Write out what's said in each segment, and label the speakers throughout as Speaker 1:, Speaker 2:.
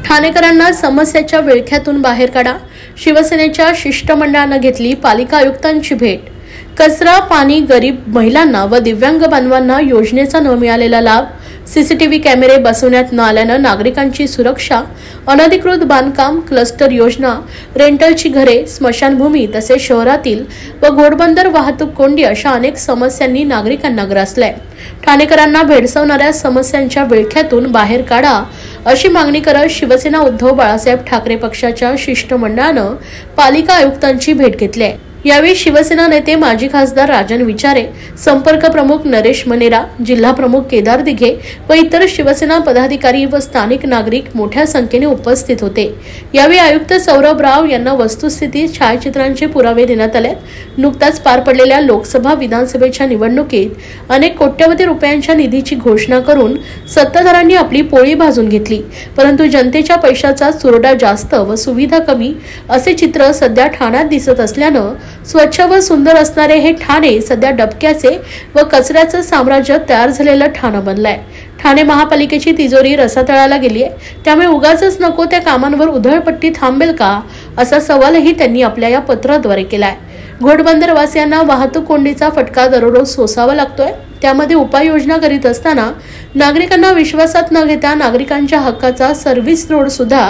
Speaker 1: ठाणेकरांना समस्येच्या विळख्यातून बाहेर काढा. शिवसेनेच्या शिष्टमंडळानं घेतली पालिका आयुक्तांची भेट. कचरा, पाणी, गरीब महिलांना व दिव्यांग बांधवांना योजनेचा न मिळालेला लाभ, सीसीटीव्ही कॅमेरे बसवण्यात न आल्यानं नागरिकांची सुरक्षा, अनधिकृत बांधकाम, क्लस्टर योजना, रेंटलची घरे, स्मशानभूमी तसेच शहरातील व घोडबंदर वाहतूक कोंडी अशा अनेक समस्यांनी नागरिकांना ग्रासलाय. ठाणेकरांना भेडसावणाऱ्या समस्यांच्या विळख्यातून बाहेर काढा अशी मागणी करत शिवसेना उद्धव बाळासाहेब ठाकरे पक्षाच्या शिष्टमंडळानं पालिका आयुक्तांची भेट घेतली आहे. यावेळी शिवसेना नेते माजी खासदार राजन विचारे, संपर्क प्रमुख नरेश मनेरा, जिल्हा प्रमुख केदार दिघे व इतर शिवसेना पदाधिकारी व स्थानिक नागरिक मोठ्या संख्येने उपस्थित होते. यावेळी आयुक्त सौरभ राव यांना वस्तुस्थिती छायाचित्रांचे पुरावे देण्यात आले. नुकताच पार पडलेल्या लोकसभा विधानसभेच्या निवडणुकीत अनेक कोट्यवधी रुपयांच्या निधीची घोषणा करून सत्ताधाऱ्यांनी आपली पोळी भाजून घेतली, परंतु जनतेच्या पैशाचा चुरडा जास्त व सुविधा कमी असे चित्र सध्या ठाण्यात दिसत असल्यानं स्वच्छ व सुंदर असणारे हे ठाणे सध्या डबक्याचे व कचऱ्याचं साम्राज्य तयार झालेलं ठाणं बनलंय. ठाणे महापालिकेची तिजोरी रसातळाला गेली आहे, त्यामुळे उगाचच नको त्या कामांवर उधळपट्टी थांबेल का असा सवालही त्यांनी आपल्या या पत्राद्वारे केलाय. घोडबंदर वासियांना वाहतूक कोंडीचा फटका दररोज सोसावा लागतोय. त्यामध्ये उपाययोजना करीत असताना नागरिकांना विश्वासात न घेता नागरिकांच्या हक्काचा सर्व्हिस रोड सुद्धा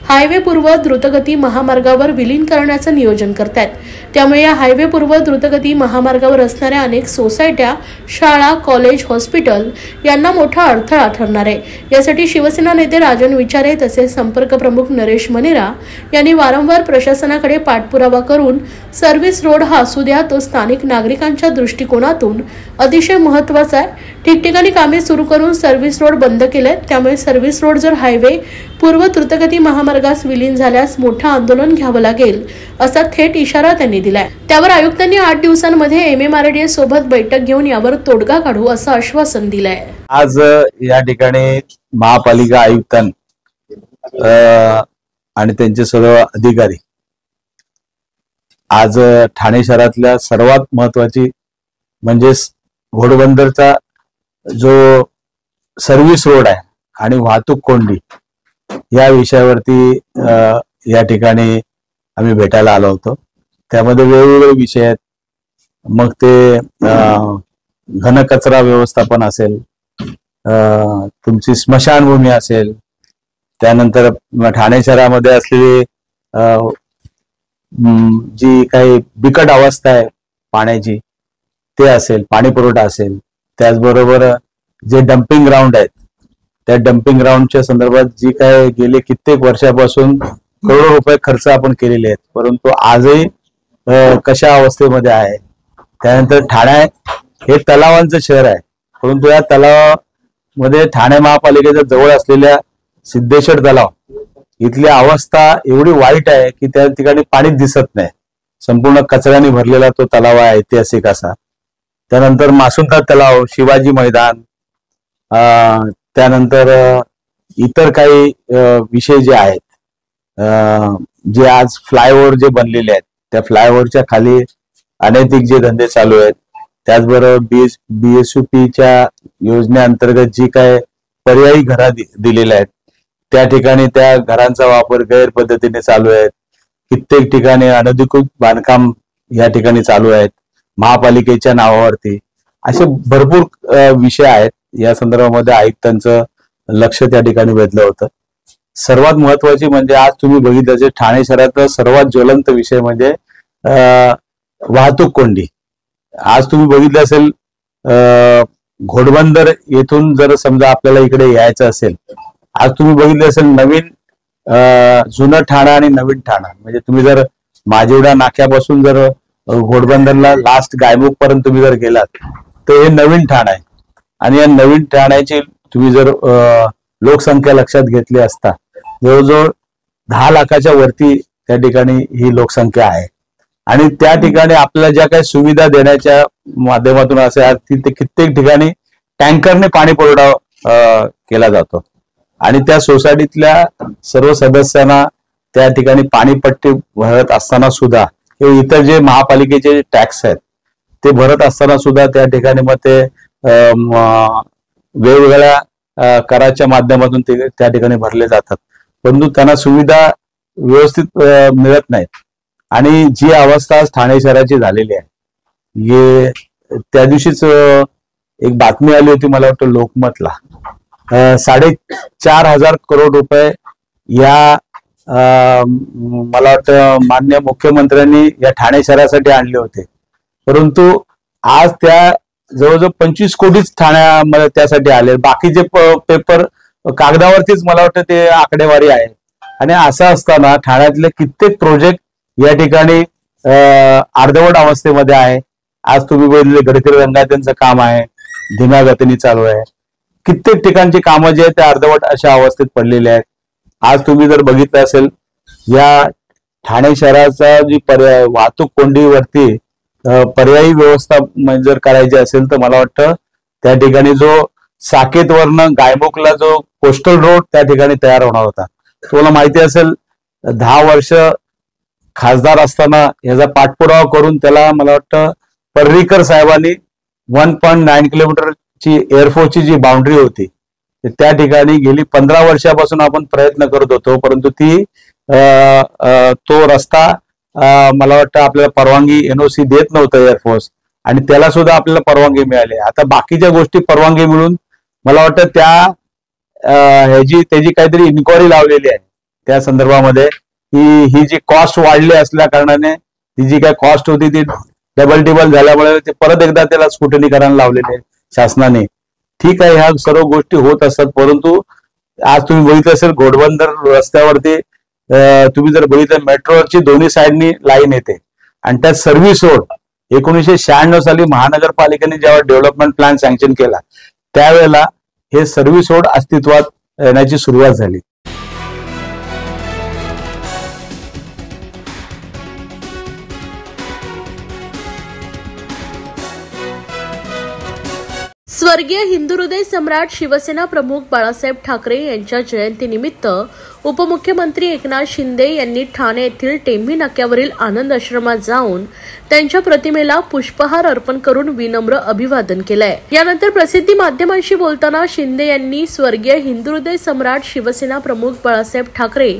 Speaker 1: हायवे पूर्व द्रुतगती महामार्गावर विलीन करण्याचं नियोजन करतात. त्यामुळे या हायवे पूर्व द्रुतगती महामार्गावर असणाऱ्या अनेक सोसायट्या, शाळा, कॉलेज, हॉस्पिटल यांना मोठा अडथळा ठरणार आहे. यासाठी शिवसेना नेते राजन विचारे तसेच संपर्क प्रमुख नरेश मनेरा यांनी वारंवार प्रशासनाकडे पाठपुरावा करून सर्व्हिस रोड हा असू द्या तो स्थानिक नागरिकांच्या दृष्टिकोनातून अतिशय महत्त्वाचा आहे. ठिकठिकाणी कामे सुरू करून सर्व्हिस रोड बंद केले, त्यामुळे सर्व्हिस रोड जर हायवे पूर्व द्रुतगती महामार्गास विलीन झाल्यास मोठं आंदोलन घ्यावं लागेल असा थेट इशारा त्यांनी दिलाय. त्यावर आयुक्तांनी 8 दिवसांमध्ये MMRDA सोबत बैठक घेऊन यावर तोडगा काढू असं आश्वासन दिलंय.
Speaker 2: आज या ठिकाणी महापालिका आयुक्त आणि त्यांचे सर्व अधिकारी आज ठाणे शहरातल्या सर्वात महत्वाची म्हणजे घोडबंदरचा जो सर्व्हिस रोड आहे आणि वाहतूक कोंडी या विषयावरती या ठिकाणी आम्ही भेटायला आलो होतो. त्यामध्ये वेगवेगळे विषय आहेत. मग ते घनकचरा व्यवस्थापन असेल, तुमची स्मशानभूमी असेल, त्यानंतर ठाणे शहरामध्ये असलेली जी काही बिकट अवस्था आहे पाण्याची ते असेल, पाणी पुरवठा असेल, त्याचबरोबर जे डम्पिंग ग्राउंड आहेत त्या डम्पिंग ग्राउंडच्या संदर्भात जी काय गेले कित्येक वर्षापासून करोडो रुपये खर्च आपण केलेले आहेत, परंतु आजही कशा अवस्थेमध्ये आहे. त्यानंतर ठाणे हे तलावांचं शहर आहे, परंतु या तलावामध्ये ठाणे महापालिकेच्या जवळ असलेल्या सिद्धेश्वर तलाव इथली अवस्था एवढी वाईट आहे की त्या ठिकाणी पाणीच दिसत नाही. संपूर्ण कचऱ्याने भरलेला तो तलाव आहे ऐतिहासिक असा. त्यानंतर मासुंदा तलाव, शिवाजी मैदान, त्यानंतर इतर काही विषय जे आहेत, जे आज फ्लायओव्हर जे बनलेले आहेत त्या फ्लायओव्हरच्या खाली अनैतिक जे धंदे चालू आहेत, त्याचबरोबर BSUPच्या योजनेअंतर्गत जी काय पर्यायी घरा दिलेल्या आहेत त्या ठिकाणी त्या घरांचा वापर गैर पद्धतीने चालू आहे. कित्येक ठिकाणी अनधिकृत बांधकाम या ठिकाणी चालू आहेत महापालिकेच्या नावावरती. असे भरपूर विषय आहेत. या संदर्भामध्ये आयुक्तांचं लक्ष त्या ठिकाणी वेधलं होतं. सर्वात महत्वाची म्हणजे आज तुम्ही बघितलं जे ठाणे शहरातला सर्वात ज्वलंत विषय म्हणजे वाहतूक कोंडी. आज तुम्ही बघितलं असेल घोडबंदर येथून जर समजा आपल्याला इकडे यायचं असेल, आज तुम्ही बघितलं असेल नवीन जुनं ठाणं आणि नवीन ठाणं, म्हणजे तुम्ही जर माजिवडा नाक्यापासून जर घोडबंदरला लास्ट गायमुख पर्यंत तुम्ही जर गेलात तर हे नवीन ठाणं आहे. आणि या नवीन ठाण्याची तुम्ही जर लोकसंख्या लक्षात घेतली असता जवळजवळ 10 लाखाच्या वरती त्या ठिकाणी ही लोकसंख्या आहे. आणि त्या ठिकाणी आपल्याला ज्या काही सुविधा देण्याच्या माध्यमातून असे तिथे कित्येक ठिकाणी टँकरने पाणी पुरवठा केला जातो. आणि त्या सोसायटीतल्या सर्व सदस्यांना त्या ठिकाणी पाणीपट्टी भरत असताना सुद्धा किंवा इतर जे महापालिकेचे टॅक्स आहेत ते भरत असताना सुद्धा त्या ठिकाणी मग ते वेगवेगळ्या कराच्या माध्यमातून ते त्या ठिकाणी भरले जातात, परंतु त्यांना सुविधा व्यवस्थित मिळत नाहीत. आणि जी अवस्था आज ठाणे शहराची झालेली आहे, त्या दिवशीच एक बातमी आली होती, मला वाटतं लोकमतला, 4,500 करोड रुपये या मला वाटतं माननीय मुख्यमंत्र्यांनी या ठाणे शहरासाठी आणले होते, परंतु आज त्या जवळजवळ 25 कोटीच ठाण्यामध्ये त्यासाठी आले. बाकीचे पेपर कागदावरतीच मला वाटतं ते आकडेवारी आहे. आणि असं असताना ठाण्यातले कित्येक प्रोजेक्ट या ठिकाणी अर्धवट अवस्थेमध्ये आहे. आज तुम्ही बघितले गडकरी रंगायतांचं काम आहे, धीम्या गतीने चालू आहे. कित्येक ठिकाणची कामं जी आहेत ते अर्धवट अशा अवस्थेत पडलेली आहेत. आज तुम्ही जर बघितलं असेल, या ठाणे शहराचा जी वाहतूक कोंडीवरती पर्यायी व्यवस्था जर करायची असेल तर मला वाटतं त्या ठिकाणी जो साकेतवरनं गायमुखला जो कोस्टल रोड त्या ठिकाणी तयार होणार होता, तुम्हाला माहिती असेल 10 वर्ष खासदार असताना याचा पाठपुरावा करून त्याला मला वाटतं पर्रीकर साहेबांनी 1.9 किलोमीटरची एअरफोर्सची जी बाउंड्री होती त्या ठिकाणी गेली 15 वर्षापासून आपण प्रयत्न करत होतो, परंतु तो रस्ता मला वाटतं आपल्याला परवानगी NOC देत नव्हतं एअरफोर्स, आणि त्याला सुद्धा आपल्याला परवानगी मिळाली. आता बाकीच्या गोष्टी परवानगी मिळून मला वाटतं त्याची काहीतरी इन्क्वायरी लावलेली आहे त्या संदर्भामध्ये, की ही जी कॉस्ट वाढली असल्या कारणाने ती जी काय कॉस्ट होती ती डबल टिबल झाल्यामुळे ते परत एकदा त्याला स्फुटनीकरण लावलेले शासनाने. ठीक आहे, ह्या सर्व गोष्टी होत असतात, परंतु आज तुम्ही बघितलं असेल घोडबंदर रस्त्यावरती तुम्ही जर बघितलं मेट्रोची दोन्ही साईडनी लाईन येते आणि त्यात सर्व्हिस रोड 1996 साली महानगरपालिकेने जेव्हा डेव्हलपमेंट प्लॅन सँक्शन केला त्यावेळेला हे सर्व्हिस रोड अस्तित्वात येण्याची सुरुवात झाली.
Speaker 1: स्वर्गीय हिंदुहृदय सम्राट शिवसेना प्रमुख बाळासाहेब ठाकरे यांच्या जयंतीनिमित्त उपमुख्यमंत्री एकनाथ शिंदे यांनी ठाणे येथील टेंभी नाक्यावरील आनंद आश्रमात जाऊन त्यांच्या प्रतिमेला पुष्पहार अर्पण करून विनम्र अभिवादन केलंय. यानंतर प्रसिद्धी माध्यमांशी बोलताना शिंदे यांनी स्वर्गीय हिंदुहृदय सम्राट शिवसेना प्रमुख बाळासाहेब ठाकरे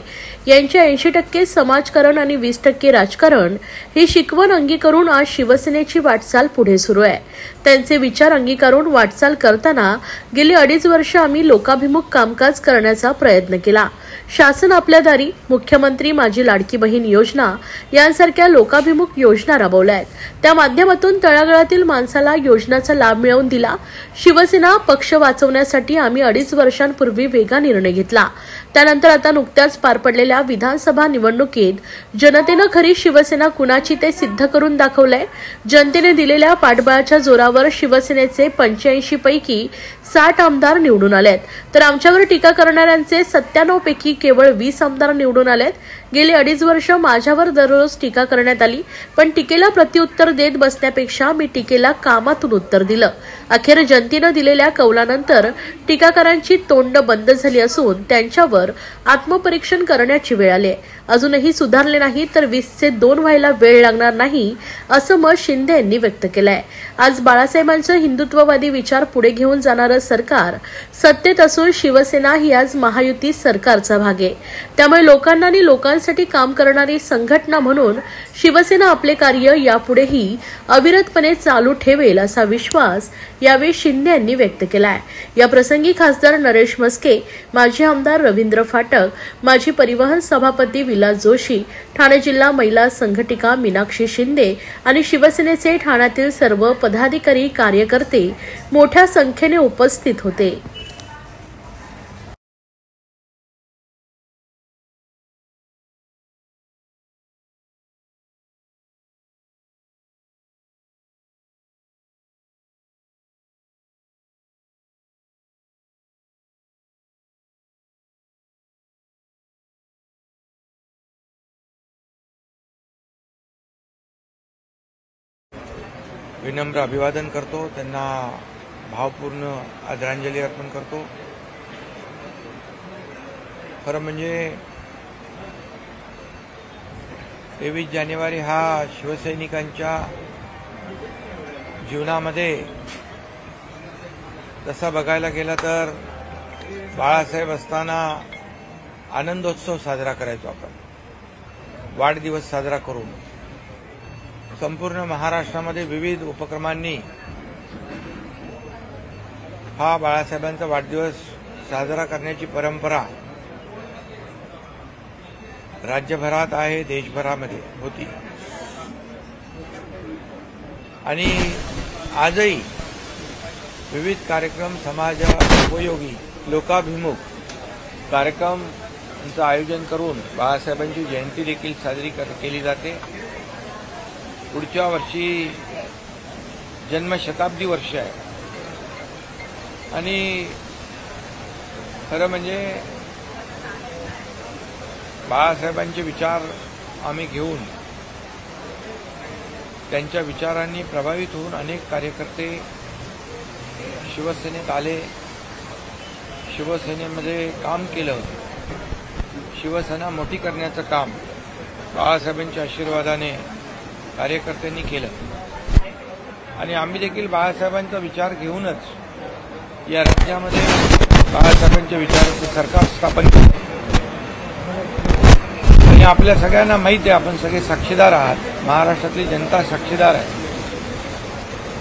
Speaker 1: यांचे 80% समाजकारण आणि 20% राजकारण ही शिकवण अंगीकारून आज शिवसेनेची वाटचाल पुढे सुरू आहे. त्यांचे विचार अंगीकारून वाटचाल करताना गेली 2.5 वर्ष आम्ही लोकाभिमुख कामकाज करण्याचा प्रयत्न केला. शासन आपल्या दारी, मुख्यमंत्री माझी लाडकी बहीण योजना यांसारख्या लोकाभिमुख योजना राबवल्या आहेत. त्या माध्यमातून तळागाळातील माणसाला योजनांचा लाभ मिळवून दिला. शिवसेना पक्ष वाचवण्यासाठी आम्ही 2.5 वर्षांपूर्वी वेगळा निर्णय घेतला. त्यानंतर आता नुकत्याच पार पडलेल्या विधानसभा निवडणुकीत जनतेनं खरी शिवसेना कुणाची ते सिद्ध करून दाखवलंय. जनतेने दिलेल्या पाठबळाच्या जोरावर शिवसेनेचे 85 पैकी 60 आमदार निवडून आलेत, तर आमच्यावर टीका करणाऱ्यांचे 97 पैकी केवळ 20 आमदार निवडून आलेत. गेली 2.5 वर्ष माझ्यावर दररोज टीका करण्यात आली, पण टीकेला प्रत्युत्तर देत बसण्यापेक्षा मी टीकेला कामातून उत्तर दिलं. अखेर जनतेनं दिलेल्या कौलानंतर टीकाकारांची तोंड बंद झाली असून त्यांच्यावर आत्मपरीक्षण करण्याची वेळ आली. अजूनही सुधारले नाही तर 20चे 2 व्हायला वेळ लागणार नाही, असं मत शिंदे यांनी व्यक्त केलंय. आज बाळासाहेबांचं हिंदुत्ववादी विचार पुढे घेऊन जाणारं सरकार सत्तेत असून शिवसेना ही आज महायुती सरकारचा भाग आहे. त्यामुळे लोकांना आणि लोकांसाठी काम करणारी संघटना म्हणून शिवसेना आपले कार्य यापुढेही अविरतपणे चालू ठेवेल असा विश्वास यावेळी शिंदे यांनी व्यक्त केलाय. या प्रसंगी खासदार नरेश म्हस्के, माजी आमदार रवींद्र फाटक, माजी परिवहन सभापती विलास जोशी, ठाणे जिल्हा महिला संघटिका मीनाक्षी शिंदे आणि शिवसेनेचे ठाण्यातील सर्व पदाधिकारी कार्यकर्ते मोठ्या संख्येने उपस्थित होते.
Speaker 3: विनम्र अभिवादन करतो, त्यांना भावपूर्ण आदरांजली अर्पण करतो. खरं म्हणजे 23 जानेवारी हा शिवसैनिकांच्या जीवनामध्ये तसा बघायला गेला तर बाळासाहेब असताना आनंदोत्सव साजरा करायचो आपण, वाढदिवस साजरा करून संपूर्ण महाराष्ट्रामध्ये विविध उपक्रमांनी हा बाळासाहेबांचा वाढदिवस साजरा करण्याची परंपरा राज्यभरात आहे, देशभरामध्ये होती आणि आजही विविध कार्यक्रम समाजोपयोगी लोकाभिमुख कार्यक्रमांचं आयोजन करून बाळासाहेबांची जयंती देखील साजरी केली जाते। पुढच्या वर्षी जन्मशताब्दी वर्ष आहे आणि खरं म्हणजे बाळासाहेबांचे विचार आम्ही घेऊन त्यांच्या विचारांनी प्रभावित होऊन अनेक कार्यकर्ते शिवसेनेत आले, शिवसेनेमध्ये काम केलं, शिवसेना मोठी करण्याचं काम बाळासाहेबांच्या आशीर्वादाने कार्यकर्त्यांनी केलं आणि आम्ही देखील बाळासाहेबांचा विचार घेऊनच या राज्यामध्ये बाळासाहेबांच्या विचाराचं सरकार स्थापन केलं आणि आपल्या सगळ्यांना माहिती आहे, आपण सगळे साक्षीदार आहात, महाराष्ट्रातली जनता साक्षीदार आहे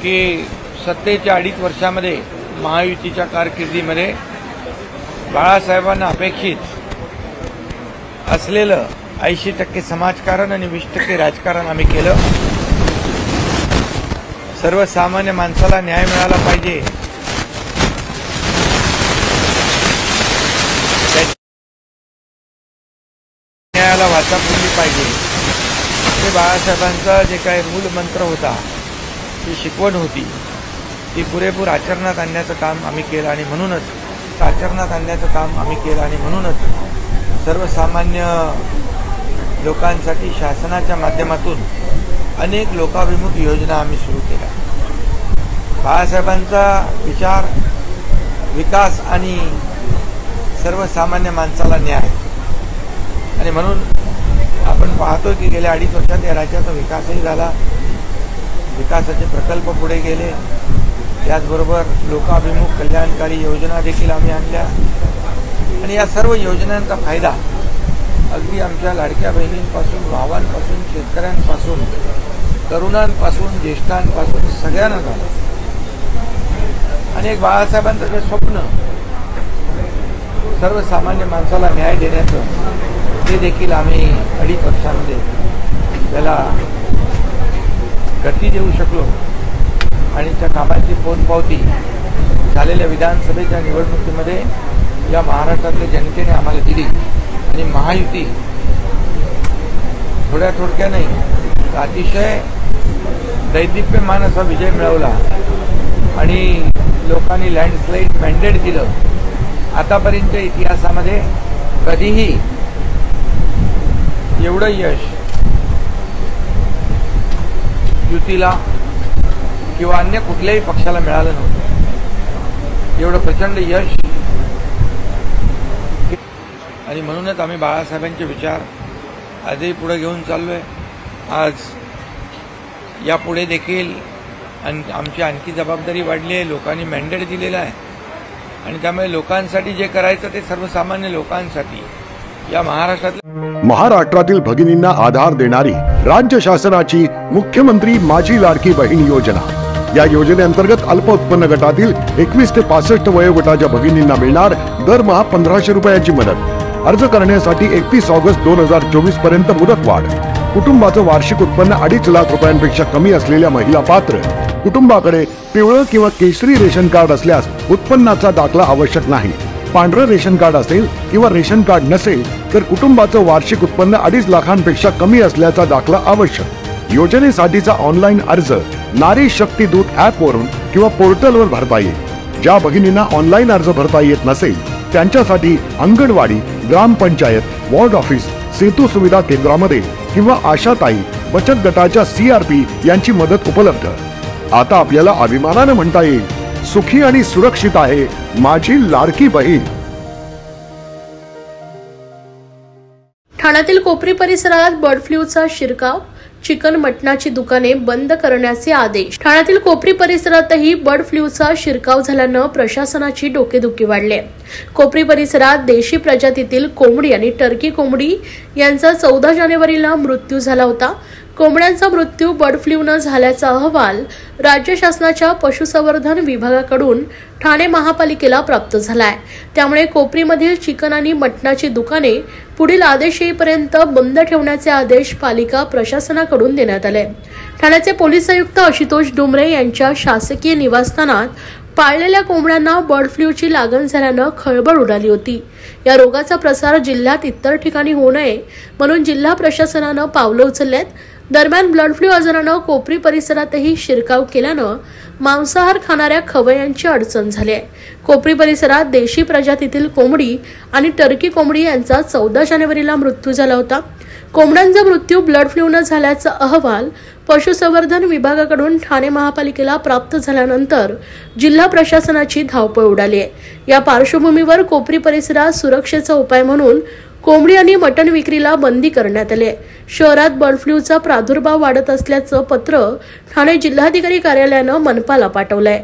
Speaker 3: की सत्तेच्या 2.5 वर्षामध्ये महायुतीच्या कारकिर्दीमध्ये बाळासाहेबांना अपेक्षित असलेलं 80% समाजकारण आणि 20% राजकारण आम्ही केलं। सर्वसामान्य माणसाला न्याय मिळाला पाहिजे, न्यायाला वाचा फुटली पाहिजे, हे बाळासाहेबांचा जे काही मूल मंत्र होता, ती शिकवण होती, ती पुरेपूर आचरणात आणण्याचं काम आम्ही केलं आणि म्हणूनच सर्वसामान्य लोकांसाठी शासनाच्या माध्यमातून अनेक लोकाभिमुख योजना आम्ही सुरू केल्या। बाळासाहेबांचा विचार विकास आणि सर्वसामान्य माणसाला न्याय आणि म्हणून आपण पाहतो की गेल्या 2.5 वर्षात या राज्याचा विकासही झाला, विकासाचे प्रकल्प पुढे गेले, त्याचबरोबर लोकाभिमुख कल्याणकारी योजना देखील आम्ही आणल्या आणि या सर्व योजनांचा फायदा अगदी आमच्या लाडक्या बहिणींपासून, भावांपासून, शेतकऱ्यांपासून, तरुणांपासून, ज्येष्ठांपासून सगळ्यांना झालं आणि एक बाळासाहेबांचं जे स्वप्न सर्वसामान्य माणसाला न्याय देण्याचं, ते देखील आम्ही 2.5 वर्षांमध्ये त्याला गती देऊ शकलो आणि त्या कामाची पोचपावती झालेल्या विधानसभेच्या निवडणुकीमध्ये या महाराष्ट्रातल्या जनतेने आम्हाला दिली आणि महायुती थोड्या नाही तर अतिशय दैदिप्यमान असा विजय मिळवला आणि लोकांनी लँडस्लाईड मॅन्डेट दिलं। आतापर्यंतच्या इतिहासामध्ये कधीही एवढं यश युतीला किंवा अन्य कुठल्याही पक्षाला मिळालं नव्हतं, एवढं प्रचंड यश आणि म्हणूनच आम्ही बाळासाहेबांचे विचार आजही पुढे घेऊन चाललोय। आज यापुढे देखील आमची आणखी जबाबदारी वाढली आहे, लोकांनी मॅन्डेट दिलेला आहे आणि त्यामुळे लोकांसाठी जे करायचं ते सर्वसामान्य लोकांसाठी या
Speaker 4: महाराष्ट्रातील भगिनींना आधार देणारी राज्य शासनाची मुख्यमंत्री माझी लाडकी बहीण योजना। या योजनेअंतर्गत अल्प उत्पन्न गटातील 21 ते 65 वयोगटाच्या भगिनींना मिळणार दरमहा 1500 रुपयाची मदत। अर्ज करण्यासाठी 31 ऑगस्ट 2024 पर्यंत मुदतवाढ। कुटुंबाचं वार्षिक उत्पन्न 2.5 लाख रुपयांपेक्षा कमी असलेल्या महिला पात्र। कुटुंबाकडे पिवळं किंवा केशरी रेशन कार्ड असल्यास उत्पन्नाचा दाखला आवश्यक नाही। पांढरं रेशन कार्ड असेल किंवा रेशन कार्ड नसेल तर कुटुंबाचं वार्षिक उत्पन्न 2.5 लाखांपेक्षा कमी असल्याचा दाखला आवश्यक। योजनेसाठीचा ऑनलाईन अर्ज नारी शक्ती दूत ऍप वरून किंवा पोर्टलवर भरता येईल। ज्या भगिनींना ऑनलाईन अर्ज भरता येत नसेल त्यांच्यासाठी अंगणवाडी, ग्रामपंचायत, वॉर्ड ऑफिस, सेतू सुविधा केंद्रामध्ये किंवा आशाताई बचत गटाच्या CRP यांची मदत उपलब्ध। आता आपल्याला अभिमानाने म्हणता येईल, सुखी आणि सुरक्षित आहे माझी लाडकी बहीण।
Speaker 1: ठाण्यातील कोपरी परिसरात बर्ड फ्लूचा शिरकाव, चिकन मटणाची दुकाने बंद करण्याचे आदेश। ठाण्यातील कोपरी परिसरातही बर्ड फ्लूचा शिरकाव झाल्यानं प्रशासनाची डोकेदुखी वाढली। कोपरी परिसरात देशी प्रजातीतील कोंबडी आणि टर्की कोंबडी यांचा 14 जानेवारीला मृत्यू झाला होता। कोंबड्यांचा मृत्यू बर्ड फ्लूने झाल्याचा अहवाल राज्य शासनाच्या पशुसंवर्धन विभागाकडून ठाणे महापालिकेला प्राप्त झालाय। त्यामुळे कोपरीमधील चिकन आणि मटणाची दुकाने पुढील आदेश येईपर्यंत बंद ठेवण्याचे आदेश पालिका प्रशासनाकडून देण्यात आले। ठाण्याचे पोलीस आयुक्त आशुतोष डुमरे यांच्या शासकीय निवासस्थानात पाळलेल्या कोंबड्यांना बर्ड फ्लूची लागण झाल्यानं खळबळ उडाली होती। या रोगाचा प्रसार जिल्ह्यात इतर ठिकाणी होऊ नये म्हणून जिल्हा प्रशासनानं पावलं उचललेत। दरम्यान बर्ड फ्लू आजारानं कोपरी परिसरातही शिरकाव केल्यानं मांसाहार खाणाऱ्या खवय्यांची अडचण झाली आहे। कोपरी परिसरात देशी प्रजातीतील कोंबडी आणि टर्की कोंबडी यांचा 14 जानेवारीला मृत्यू झाला होता। कोंबड्यांचा मृत्यू बर्ड फ्लूने झाल्याचा अहवाल पशुसंवर्धन विभागाकडून ठाणे महापालिकेला प्राप्त झाल्यानंतर जिल्हा प्रशासनाची धावपळ उडाली आहे। या पार्श्वभूमीवर कोपरी परिसरात सुरक्षेचा उपाय म्हणून कोंबडी आणि मटण विक्रीला बंदी करण्यात आली आहे। शहरात बर्ड फ्लूचा प्रादुर्भाव वाढत असल्याचं पत्र ठाणे जिल्हाधिकारी कार्यालयानं मनपाला पाठवलंय।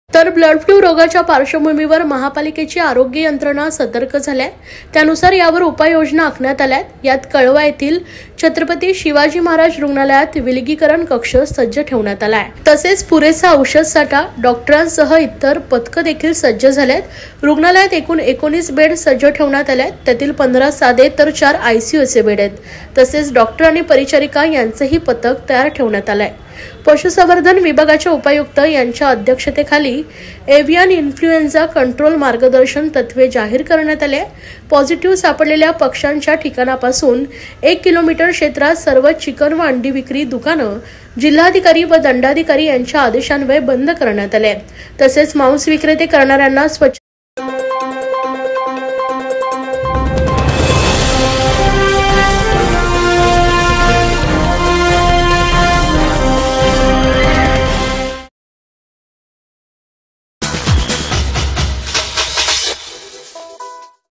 Speaker 1: तर बर्ड फ्लू रोगाच्या पार्श्वभूमीवर महापालिकेची आरोग्य यंत्रणा सतर्क झाल्या। त्यानुसार यावर उपाययोजना आखण्यात आल्या। यात कळवा येथील छत्रपती शिवाजी महाराज रुग्णालयात विलगीकरण कक्ष सज्ज ठेवण्यात आला आहे। तसेच पुरेसा औषध साठा, डॉक्टरांसह इतर पथकं देखील सज्ज झालेत। रुग्णालयात एकूण 19 बेड सज्ज ठेवण्यात आले। त्यातील 15 साधे तर 4 ICUचे बेड आहेत। तसेच डॉक्टर आणि परिचारिका यांचेही पथक तयार ठेवण्यात आले आहे। पशुसंवर्धन विभागाच्या उपायुक्त यांच्या अध्यक्षतेखाली एव्हियन इन्फ्लुएन्झा कंट्रोल मार्गदर्शन तत्वे जाहीर करण्यात आले। पॉझिटिव्ह सापडलेल्या पक्ष्यांच्या ठिकाणापासून 1 किलोमीटर क्षेत्रात सर्व चिकन व अंडी विक्री दुकानं जिल्हाधिकारी व दंडाधिकारी यांच्या आदेशान्वये बंद करण्यात आले। तसेच मांस विक्रेते करणाऱ्यांना स्वच्छ